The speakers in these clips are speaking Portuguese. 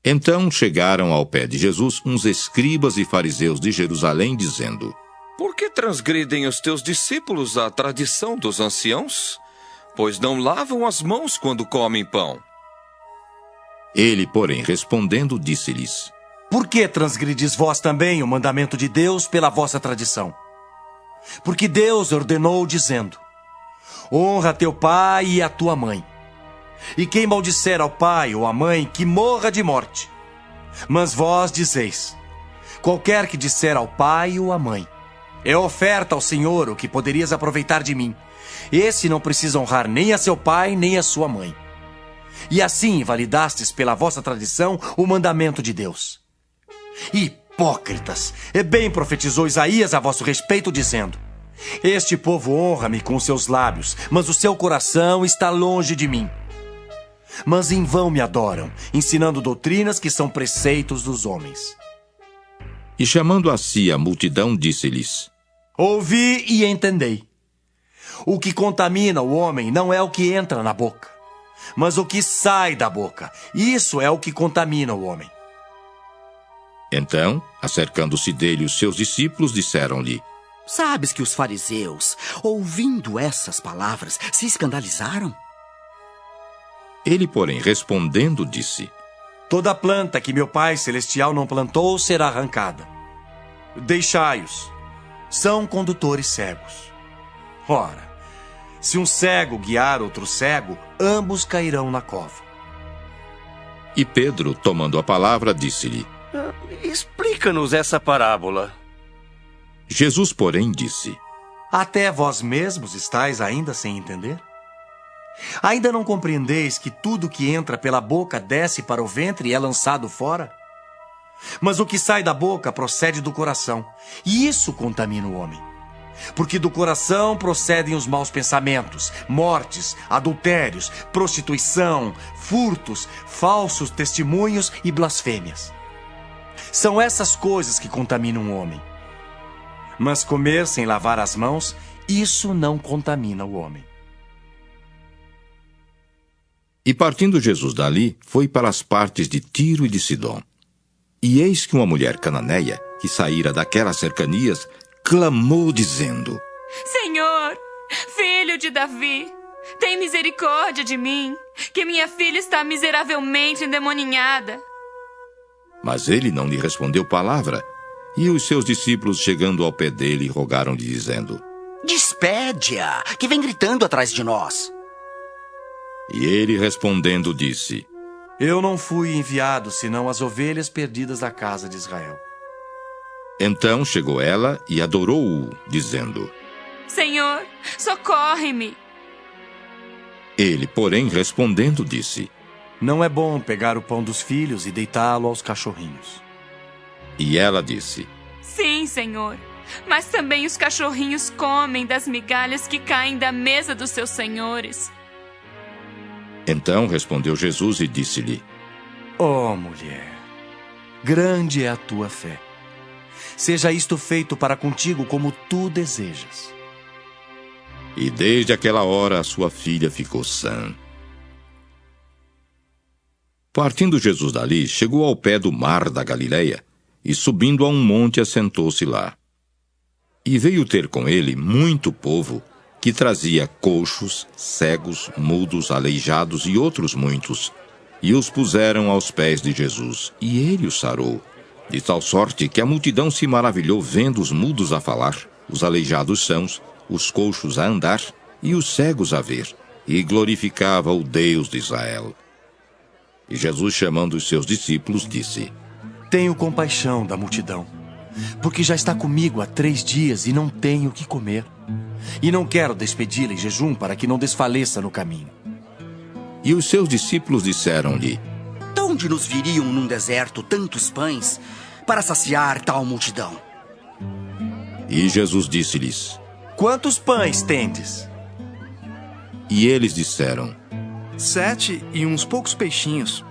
Então chegaram ao pé de Jesus uns escribas e fariseus de Jerusalém, dizendo: Por que transgridem os teus discípulos a tradição dos anciãos? Pois não lavam as mãos quando comem pão. Ele, porém, respondendo, disse-lhes: Por que transgridis vós também o mandamento de Deus pela vossa tradição? Porque Deus ordenou, dizendo: Honra teu pai e a tua mãe. E quem maldisser ao pai ou à mãe, que morra de morte. Mas vós dizeis: Qualquer que disser ao pai ou à mãe: É oferta ao Senhor o que poderias aproveitar de mim. Esse não precisa honrar nem a seu pai, nem a sua mãe. E assim invalidastes pela vossa tradição o mandamento de Deus. Hipócritas! Bem profetizou Isaías a vosso respeito, dizendo: Este povo honra-me com os seus lábios, mas o seu coração está longe de mim. Mas em vão me adoram, ensinando doutrinas que são preceitos dos homens. E chamando a si a multidão, disse-lhes: Ouvi e entendei. O que contamina o homem não é o que entra na boca, mas o que sai da boca. Isso é o que contamina o homem. Então, acercando-se dele os seus discípulos, disseram-lhe: Sabes que os fariseus, ouvindo essas palavras, se escandalizaram? Ele, porém, respondendo, disse: Toda planta que meu Pai Celestial não plantou será arrancada. Deixai-os. São condutores cegos. Ora, se um cego guiar outro cego, ambos cairão na cova. E Pedro, tomando a palavra, disse-lhe: Explica-nos essa parábola. Jesus, porém, disse: Até vós mesmos estáis ainda sem entender? Ainda não compreendeis que tudo que entra pela boca desce para o ventre e é lançado fora? Mas o que sai da boca procede do coração, e isso contamina o homem. Porque do coração procedem os maus pensamentos, mortes, adultérios, prostituição, furtos, falsos testemunhos e blasfêmias. São essas coisas que contaminam o homem. Mas comer sem lavar as mãos, isso não contamina o homem. E partindo Jesus dali, foi para as partes de Tiro e de Sidom. E eis que uma mulher cananeia, que saíra daquelas cercanias, clamou dizendo: Senhor, filho de Davi, tem misericórdia de mim, que minha filha está miseravelmente endemoninhada. Mas ele não lhe respondeu palavra. E os seus discípulos, chegando ao pé dele, rogaram-lhe, dizendo: Despede-a, que vem gritando atrás de nós. E ele, respondendo, disse: Eu não fui enviado senão as ovelhas perdidas da casa de Israel. Então chegou ela e adorou-o, dizendo: Senhor, socorre-me. Ele, porém, respondendo, disse: Não é bom pegar o pão dos filhos e deitá-lo aos cachorrinhos. E ela disse: Sim, Senhor, mas também os cachorrinhos comem das migalhas que caem da mesa dos seus senhores. Então respondeu Jesus e disse-lhe: Ó mulher, grande é a tua fé. Seja isto feito para contigo como tu desejas. E desde aquela hora a sua filha ficou sã. Partindo Jesus dali, chegou ao pé do mar da Galileia, e subindo a um monte assentou-se lá. E veio ter com ele muito povo, que trazia coxos, cegos, mudos, aleijados e outros muitos, e os puseram aos pés de Jesus, e ele os sarou, de tal sorte que a multidão se maravilhou vendo os mudos a falar, os aleijados sãos, os coxos a andar e os cegos a ver, e glorificava o Deus de Israel. E Jesus, chamando os seus discípulos, disse: Tenho compaixão da multidão, porque já está comigo há 3 dias e não tenho o que comer. E não quero despedi-la em jejum para que não desfaleça no caminho. E os seus discípulos disseram-lhe: De onde nos viriam num deserto tantos pães para saciar tal multidão? E Jesus disse-lhes: Quantos pães tendes? E eles disseram: 7 e uns poucos peixinhos.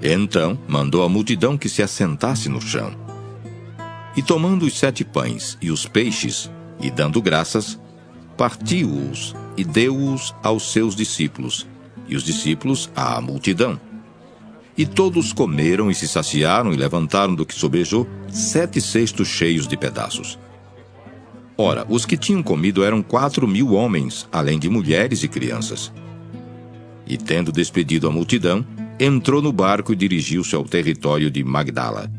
Então mandou a multidão que se assentasse no chão. E tomando os 7 pães e os peixes, e dando graças, partiu-os e deu-os aos seus discípulos, e os discípulos à multidão. E todos comeram e se saciaram e levantaram do que sobejou 7 cestos cheios de pedaços. Ora, os que tinham comido eram 4.000 homens, além de mulheres e crianças. E tendo despedido a multidão, entrou no barco e dirigiu-se ao território de Magdala.